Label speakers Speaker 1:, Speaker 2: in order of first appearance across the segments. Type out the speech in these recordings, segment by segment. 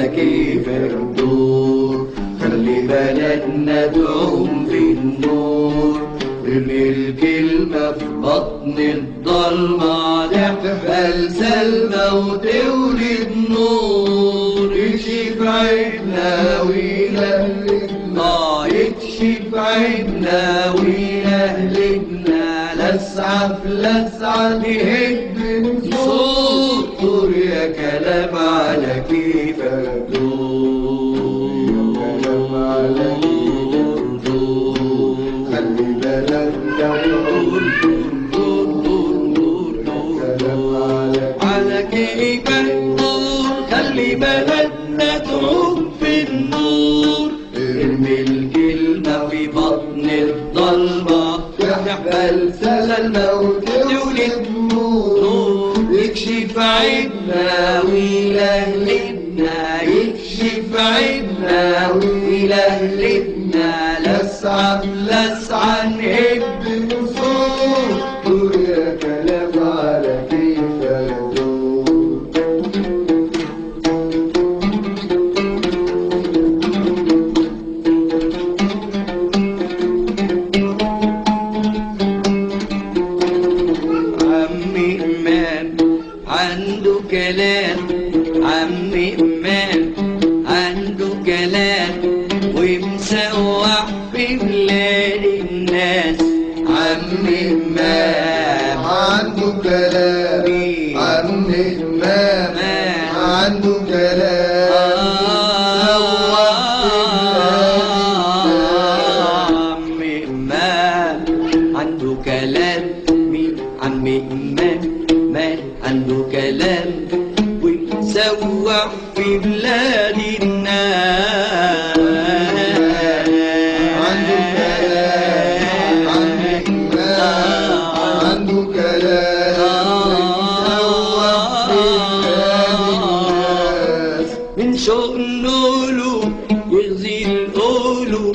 Speaker 1: على كيف الدور، خلي بلدنا تعوم في النور، ارمي الكلمة في بطن الضلمة تحبل سلمى وتولد نور، يكشف عيبنا ويلهلبنا، يكشف عيبنا ويلهلبنا، لسعة في لسعة تهد صوت يا كلام على كيف الدور، كلام على كيف الدور، خلي بلدنا على كيف الدور، خلي بلدنا تعوم في النور، ارمي الكلمة في بطن الضلمة تحبل سلمى وتولد نور، يكشف عيبنا ويلهلبنا، يكشف عيبنا ويلهلبنا، لسعة لسعة نهب صوت يا كلام على كيف الدور. عمي إمام عنده كلام، عمي إمام عنده كلام ومسوح في بلاد الناس، عمي إمام عنده كلام، عمي إمام عنده كلام مسوح في بلاد الناس، عمي إمام عنده كلام، عمي إمام عنده كلام ومسوح في بلاد الناس، عنده كلام، عمي إمام عنده كلام ومسوح في بلاد الناس، من شؤنه له يغزي القولو،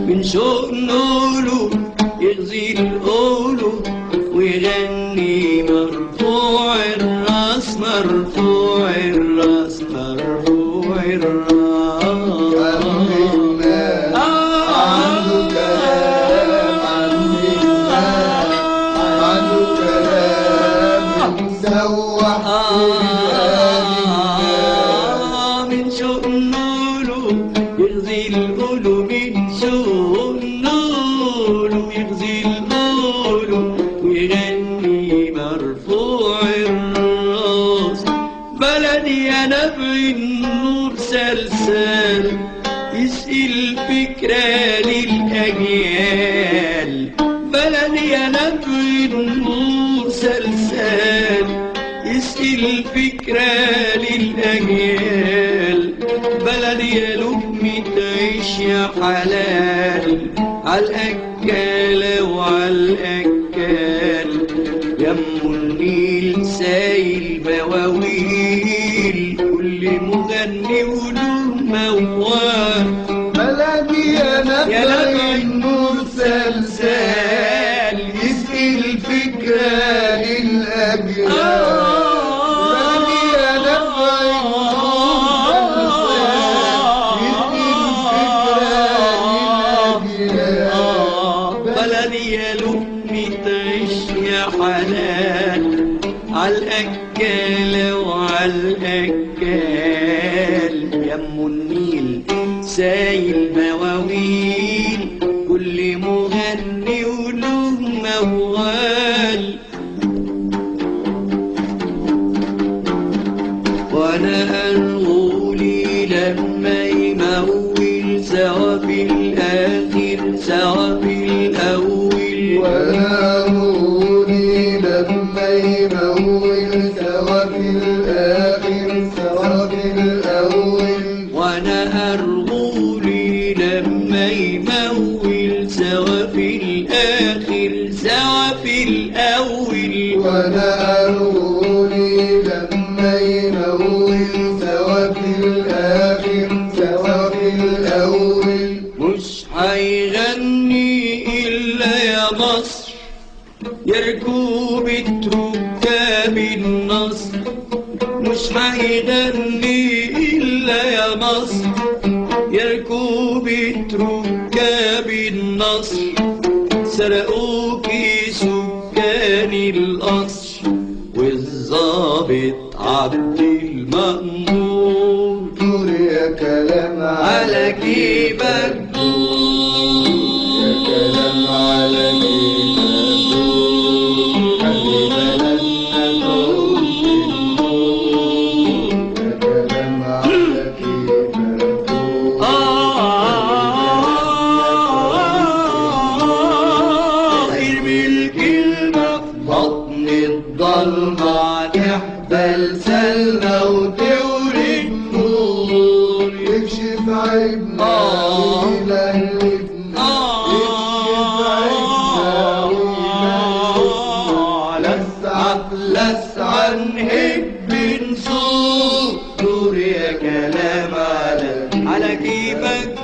Speaker 1: من شؤنه له يغزي القولو ويغني مرفوع الراس، مرفوع الراس، مرفوع الراس، عمي إمام عنده كلام، عمي إمام عنده كلام مسوح في بلاد الناس، من شؤنه له يغزي القولو، من شؤنه له يغزي القولو ويغني مرفوع الراس، بلدي يا نبع النور سلسال يسقي الفكرة للأجيال، بلدي يا نبع النور سلسال يسقي الفكرة للأجيال، بلدي يا لقمة عيش يا حلال عالأكالة وعالأكال، يم النيل سايل بواويل كل مغني وله موال، بلدي يا نبع النور سلسال يسقي الفكرة للأجيال، بلدي يا نبع النور سلسال يسقي الفكرة للأجيال، بلدي يا لقمة عيش يا حلال عالأكالة وعالأكال، يم النيل سايل مواويل كل مغني وله موال، وانا الغولي لما يمول سوا في الاخر سوا في الاول، وانا الغولي لما يمول سوا في الاخر سوا في الاول، وانا الغولي لما يمول سوا في الاخر سوا في الاول، وانا الغولي لما يمول سوا في الاخر سوا في الاول، مش هيغني الا يا مصر يا ركوب الركاب النصر، مش هيغني الا
Speaker 2: إلا يا مصر يا ركوبة ركاب النصر سرقوكي سكان القصر والظابط عبد المأمور
Speaker 1: دور يا كلام
Speaker 2: على جيبك دور
Speaker 1: يا كلام على جيبك دور خلي بلدنا تعود بالنور يا كلام على جيبك دور
Speaker 2: ارمي الكلمة في بطن الضلمة تحبل سلمى وتورد نور
Speaker 1: يكشف عيبنا ويلهلبنا يكشف عيبنا ويلهلبنا
Speaker 2: لسعى نهب نزور دور يا كلام على جيبك